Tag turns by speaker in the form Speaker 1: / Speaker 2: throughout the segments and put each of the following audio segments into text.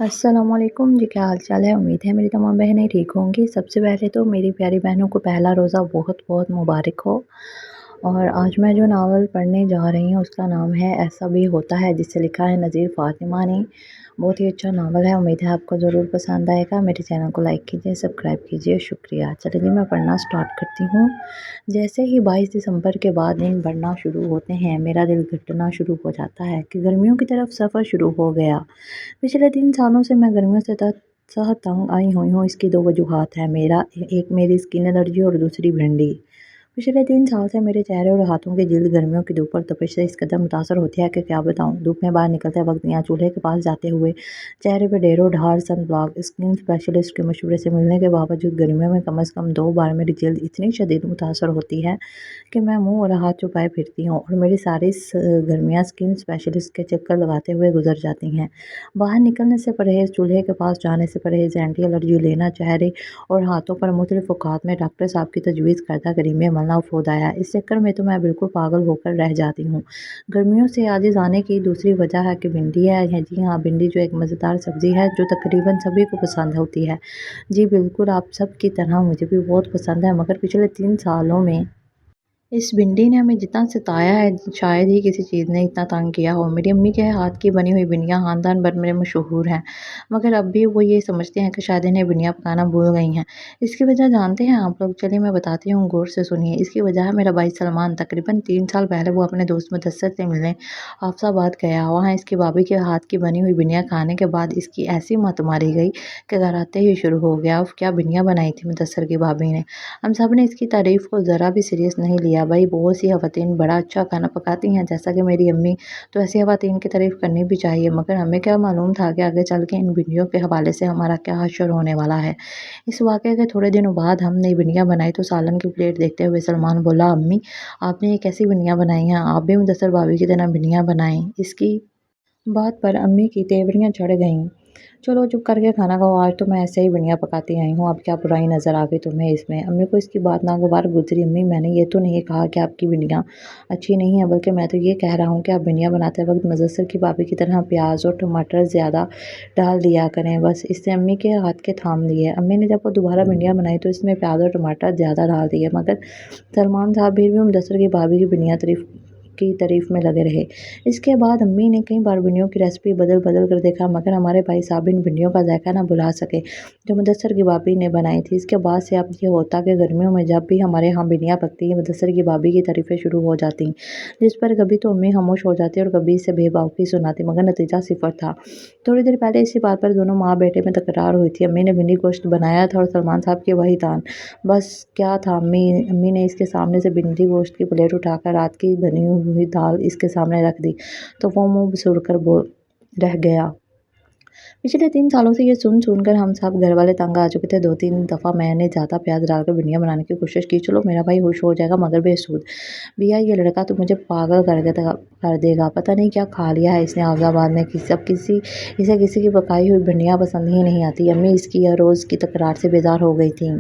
Speaker 1: السلام علیکم جی، کیا حال چال ہے؟ امید ہے میری تمام بہنیں ٹھیک ہوں گی۔ سب سے پہلے تو میری پیاری بہنوں کو پہلا روزہ بہت بہت مبارک ہو۔ اور آج میں جو ناول پڑھنے جا رہی ہوں اس کا نام ہے ایسا بھی ہوتا ہے، جسے لکھا ہے نذیر فاطمہ نے۔ بہت ہی اچھا ناول ہے، امید ہے آپ کو ضرور پسند آئے گا۔ میرے چینل کو لائک کیجیے، سبسکرائب کیجیے، شکریہ۔ چلیے جی میں پڑھنا سٹارٹ کرتی ہوں۔ جیسے ہی 22 دسمبر کے بعد دن بڑھنا شروع ہوتے ہیں، میرا دل گھٹنا شروع ہو جاتا ہے کہ گرمیوں کی طرف سفر شروع ہو گیا۔ پچھلے 3 سالوں سے میں گرمیوں سے سخت تنگ آئی ہوئی ہوں۔ اس کی دو وجوہات ہیں، ایک میری اسکن الرجی اور دوسری بھنڈی۔ پچھلے 3 سال سے میرے چہرے اور ہاتھوں کی جلد گرمیوں کی دھوپ اور تپش سے اس قدر متاثر ہوتی ہے کہ کیا بتاؤں۔ دھوپ میں باہر نکلتے وقت یا چولہے کے پاس جاتے ہوئے چہرے پہ ڈھیروں ڈھار سن بلاک۔ اسکن اسپیشلسٹ کے مشورے سے ملنے کے باوجود گرمیوں میں کم از کم 2 بار میری جلد اتنی شدید متاثر ہوتی ہے کہ میں منہ اور ہاتھ چھپائے پھرتی ہوں، اور میری ساری گرمیاں اسکن اسپیشلسٹ کے چکر لگاتے ہوئے گزر جاتی ہیں۔ باہر نکلنے سے پرہیز، چولہے کے پاس جانے سے پرہیز، اینٹی الرجی لینا، چہرے اور ہاتھوں پر مختلف اوقات میں ڈاکٹر صاحب کی تجویز کردہ کریمیں ملنا فوڈایا۔ اس چکر میں تو میں بالکل پاگل ہو کر رہ جاتی ہوں۔ گرمیوں سے عاجز آنے کی دوسری وجہ ہے کہ بھنڈی ہے۔ جی ہاں، بھنڈی جو ایک مزیدار سبزی ہے جو تقریباً سبھی کو پسند ہوتی ہے۔ جی بالکل آپ سب کی طرح مجھے بھی بہت پسند ہے، مگر پچھلے 3 سالوں میں اس بھنڈی نے ہمیں جتنا ستایا ہے شاید ہی کسی چیز نے اتنا تنگ کیا ہو۔ میری امی کے ہاتھ کی بنی ہوئی بھنڈیاں خاندان بھر میں مشہور ہیں، مگر اب بھی وہ یہ سمجھتے ہیں کہ شاید انہیں بھنڈیاں پکانا بھول گئی ہیں۔ اس کی وجہ جانتے ہیں آپ لوگ؟ چلیے میں بتاتی ہوں، غور سے سنیے۔ اس کی وجہ ہے میرا بھائی سلمان۔ تقریباً 3 سال پہلے وہ اپنے دوست مدثر سے ملنے حافظ آباد گیا۔ وہاں اس کی بھابھی کے ہاتھ کی بنی ہوئی بھنڈیاں کھانے کے بعد اس کی ایسی مت ماری گئی کہ گھر آتے ہی شروع ہو گیا، اف کیا بھنڈیاں بنائی تھی مدثر کی بھابھی نے۔ ہم سب نے اس کی تعریف کو ذرا بھی سیریس نہیں لیا۔ بھائی بہت سی خواتین بڑا اچھا کھانا پکاتی ہیں جیسا کہ میری امی، تو ایسی خواتین کی تعریف کرنی بھی چاہیے، مگر ہمیں کیا معلوم تھا کہ آگے چل کے ان بھنڈیوں کے حوالے سے ہمارا کیا حشر ہونے والا ہے۔ اس واقعے کے تھوڑے دنوں بعد ہم نے بھنڈیاں بنائی تو سالن کی پلیٹ دیکھتے ہوئے سلمان بولا، امی آپ نے یہ کیسی بھنڈیاں بنائی ہیں؟ آپ بھی مدثر بھابھی کی طرح بھنڈیاں بنائیں۔ اس کی بات پر امی کی تیوریاں چڑھ گئیں۔ چلو چپ کر کے کھانا کھاؤ، آج تو میں ایسے ہی بھنڈیاں پکاتی آئی ہوں، اب کیا برائی نظر آ گئی تمہیں اس میں؟ امی کو اس کی بات ناگوار گزری۔ امی میں نے یہ تو نہیں کہا کہ آپ کی بھنڈیاں اچھی نہیں ہیں، بلکہ میں تو یہ کہہ رہا ہوں کہ آپ بھنڈیاں بناتے وقت مدثر کی بھابھی کی طرح پیاز اور ٹماٹر زیادہ ڈال دیا کریں بس۔ اس سے امی کے ہاتھ کے تھام لیے۔ امی نے جب وہ دوبارہ بھنڈیاں بنائی تو اس میں پیاز اور ٹماٹر زیادہ ڈال دیے، مگر سلمان صاحب پھر بھی مدثر کی بھابھی کی بھنڈیاں کی تعریف میں لگے رہے۔ اس کے بعد امی نے کئی بار بھنڈیوں کی ریسپی بدل بدل کر دیکھا، مگر ہمارے بھائی صاحب ان بھنڈیوں کا ذائقہ نہ بھلا سکے جو مدثر کی بھابھی نے بنائی تھی۔ اس کے بعد سے اب یہ ہوتا کہ گرمیوں میں جب بھی ہمارے ہاں بھنڈیاں پکتی ہیں مدثر کی بھابھی کی تعریفیں شروع ہو جاتی، جس پر کبھی تو امی خاموش ہو جاتی اور کبھی اسے بے باکی سناتی، مگر نتیجہ صفر تھا۔ تھوڑی دیر پہلے اسی بات پر دونوں ماں بیٹے میں تکرار ہوئی تھی۔ امی نے بھنڈی گوشت بنایا تھا اور سلمان صاحب کی وہی تان۔ بس کیا تھا، امی نے اس کے سامنے سے بھنڈی گوشت کی پلیٹ اٹھا کر رات کی بنی ہوئی دال اس کے سامنے رکھ دی تو وہ منہ بسوڑ کر رہ گیا۔ پچھلے 3 سالوں سے یہ سن کر ہم سب گھر والے تنگ آ چکے تھے۔ 2 3 دفعہ میں نے زیادہ پیاز ڈال کر بھنڈیاں بنانے کی کوشش کی، چلو میرا بھائی خوش ہو جائے گا، مگر بے سود۔ بھیا یہ لڑکا تو مجھے پاگل کر دے گا، پتہ نہیں کیا کھا لیا ہے اس نے حافظ آباد میں، اسے کسی کی پکائی ہوئی بھنڈیاں پسند ہی نہیں آتی۔ امی اس کی ہر روز کی تکرار سے بیزار ہو گئی تھیں۔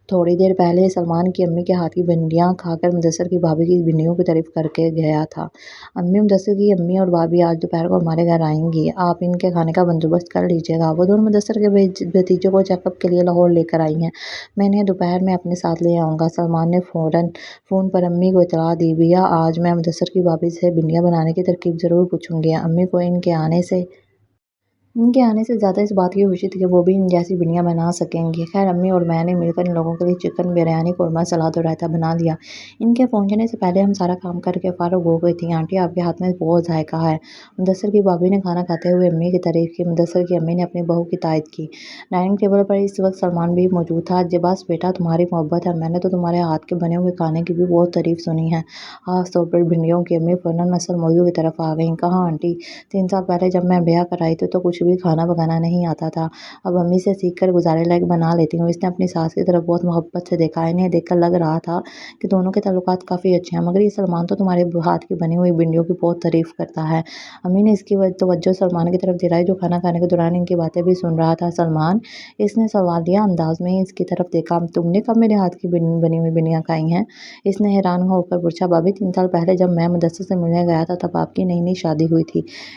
Speaker 1: تھوڑی دیر پہلے سلمان کی امی کے ہاتھ کی بھنڈیاں کھا کر مدثر کی بھابھی کی بھنڈیوں کی تعریف کر کے گیا تھا۔ امی مدثر کی امی اور بھابھی آج دوپہر کو ہمارے گھر آئیں گی، آپ ان کے کھانے کا بندوبست کر لیجیے گا۔ وہ دونوں مدثر کے بھتیجے کو چیک اپ کے لیے لاہور لے کر آئی ہیں، میں انہیں دوپہر میں اپنے ساتھ لے آؤں گا۔ سلمان نے فون پر امی کو اطلاع دی، بھیا آج میں مدثر کی بھابھی سے بھنڈیاں بنانے کی ترکیب ضرور پوچھوں گی۔ امی کو ان کے آنے سے زیادہ اس بات کی خوشی تھی کہ وہ بھی ان جیسی بھنڈیاں بنا سکیں گی۔ خیر امی اور میں نے مل کر ان لوگوں کے لیے چکن بریانی، قورمہ، سلاد اور رائتا بنا لیا۔ ان کے پہنچنے سے پہلے ہم سارا کام کر کے فارغ ہو گئی تھیں۔ آنٹی آپ کے ہاتھ میں بہت ذائقہ ہے، مدثر کی بھابھی نے کھانا کھاتے ہوئے امی کی تعریف کی۔ مدثر کی امی نے اپنی بہو کی تائید کی۔ ڈائننگ ٹیبل پر اس وقت سلمان بھی موجود تھا۔ بس بیٹا تمہاری محبت ہے، میں نے تو تمہارے ہاتھ کے بنے ہوئے کھانے کی بھی بہت تعریف سنی ہے، خاص طور پر بھنڈیوں کی۔ امی فوراً اصل موضوع کی طرف آ گئیں، کہاں آنٹی 3 سال پہلے جب میں بیاہ کر آئی تھی تو کچھ بھی کھانا پکانا نہیں آتا تھا، اب امی سے سیکھ کر گزارے لائق بنا لیتی ہوں۔ اس نے اپنی ساس کی طرف بہت محبت سے دیکھا، انہیں دیکھ کر لگ رہا تھا کہ دونوں کے تعلقات کافی اچھے ہیں، مگر یہ سلمان تو تمہارے ہاتھ کی بنی ہوئی بھنڈیوں کی بہت تعریف کرتا ہے۔ امی نے اس کی توجہ سلمان کی طرف دلائی جو کھانا کھانے کے دوران ان کی باتیں بھی سن رہا تھا۔ سلمان، اس نے سوالیہ انداز میں اس کی طرف دیکھا، تم نے کب میرے ہاتھ کی بنی ہوئی بھنڈیاں کھائی ہیں؟ اس نے حیران ہو کر پوچھا۔ بھابھی 3 سال پہلے جب میں مدثر سے ملنے گیا تھا تب آپ کی نئی نئی شادی ہوئی تھی،